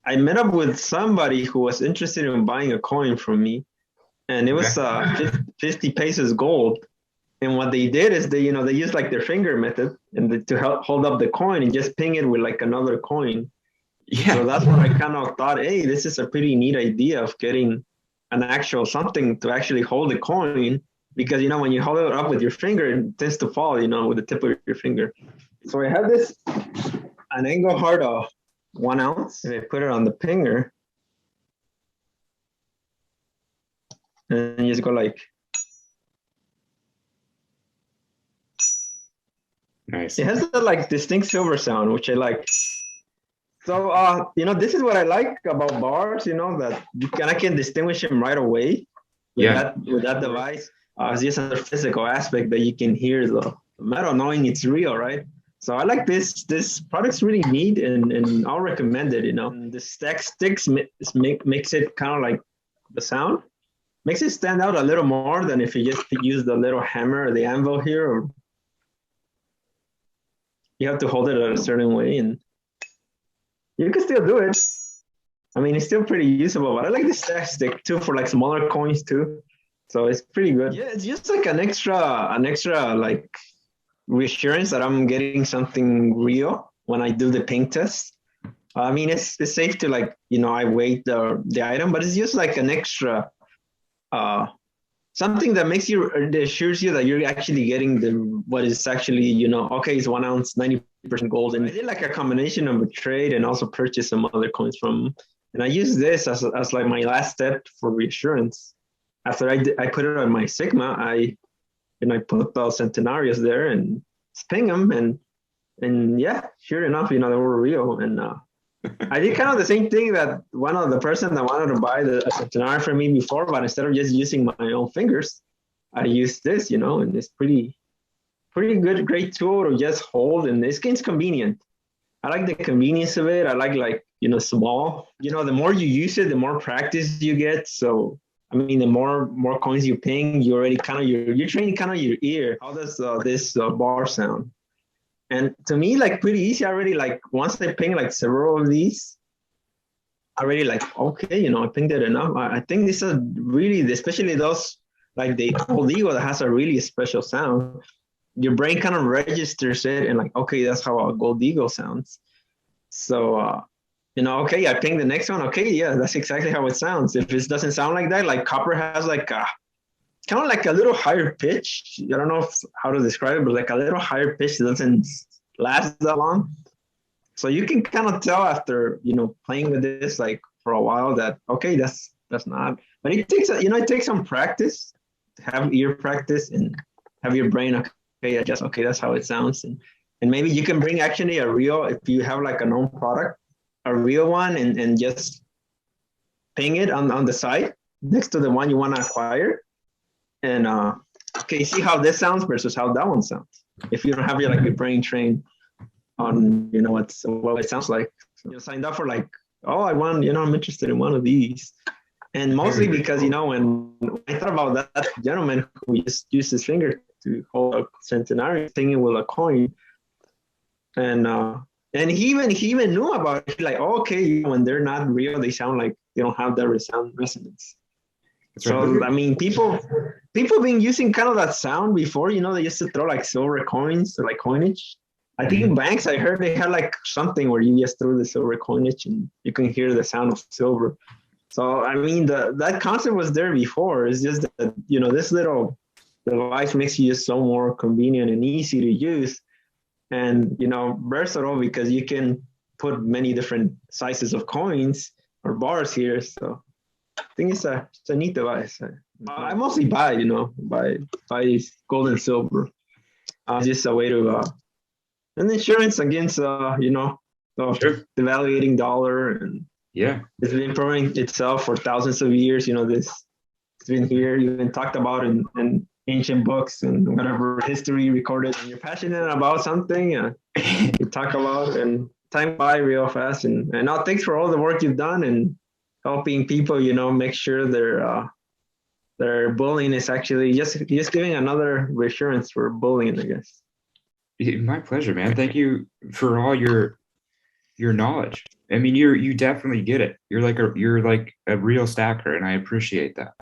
I met up with somebody who was interested in buying a coin from me, and it Okay. was 50 pesos gold. And what they did is they used like their finger method and to help hold up the coin and just ping it with like another coin. So Yeah. that's what I kind of thought, hey, this is a pretty neat idea of getting an actual something to actually hold the coin. Because when you hold it up with your finger, it tends to fall, with the tip of your finger. So I had this an angle heart of 1 ounce, and I put it on the pinger, and you just go like, it Nice. has that like distinct silver sound, which I like. So, this is what I like about bars, that I can distinguish them right away with Yeah. that device. It's just another physical aspect that you can hear the metal knowing it's real, right? So I like this. This product's really neat, and I'll recommend it. And the stack sticks makes it kind of like the sound makes it stand out a little more than if you just use the little hammer or the anvil here, or you have to hold it a certain way, and you can still do it. I mean, it's still pretty usable, but I like the stack stick too for like smaller coins too. So it's pretty good. Yeah, it's just like an extra like reassurance that I'm getting something real when I do the ping test. I mean, it's safe to like I weight the item, but it's just like an extra uh something that makes you that assures you that you're actually getting the what is actually okay, it's 1 ounce 90% gold. And I did like a combination of a trade and also purchase some other coins from, and I use this as like my last step for reassurance. After I put it on my sigma, I put the centenarios there and ping them, and yeah, sure enough, they were real. And I did kind of the same thing that one of the person that wanted to buy the Centenario for me before, but instead of just using my own fingers, I used this, and it's pretty good, great tool to just hold, and this game's convenient. I like the convenience of it. I like small. The more you use it, the more practice you get. So I mean, the more coins you ping, you already kind of you're training kind of your ear. How does this bar sound? And to me, like pretty easy already. Like once I ping like several of these, already like okay, I think that enough. I think this is really, especially those like the old ego that has a really special sound. Your brain kind of registers it and like okay, that's how a gold eagle sounds. So okay, I ping the next one. Okay, yeah, that's exactly how it sounds. If it doesn't sound like that, like copper has like kind of like a little higher pitch. I don't know how to describe it, but like a little higher pitch that doesn't last that long. So you can kind of tell after playing with this like for a while that okay, that's not. But it takes some practice to have ear practice and have your brain okay adjust. Okay, that's how it sounds, and maybe you can bring actually a real, if you have like a known product, a real one, and just ping it on the side next to the one you want to acquire, and okay, see how this sounds versus how that one sounds. If you don't have your brain trained on what it sounds like. So, signed up for like, oh, I want, I'm interested in one of these. And mostly because when I thought about that gentleman who just used his finger to hold a centenary thing with a coin, and he even knew about it. Like, oh, okay, when they're not real, they sound like they don't have that resound resonance. That's right. So I mean, people been using kind of that sound before. They used to throw like silver coins or like coinage. I think in Mhm. banks, I heard they had like something where you just threw the silver coinage and you can hear the sound of silver. So I mean, that concept was there before. It's just that this little device makes you just so more convenient and easy to use, and versatile because you can put many different sizes of coins or bars here. So I think it's a neat device. I mostly buy gold and silver. It's just a way to an insurance against the Sure. devaluating dollar, and Yeah. it's been proving itself for thousands of years. This it's been here, you've been talked about in ancient books and whatever history recorded. And you're passionate about something, you talk about, and time by real fast. And now thanks for all the work you've done and helping people, make sure their bullying is actually just giving another reassurance for bullying, I guess. My pleasure, man. Thank you for all your knowledge. I mean, you definitely get it. You're like a real stacker, and I appreciate that.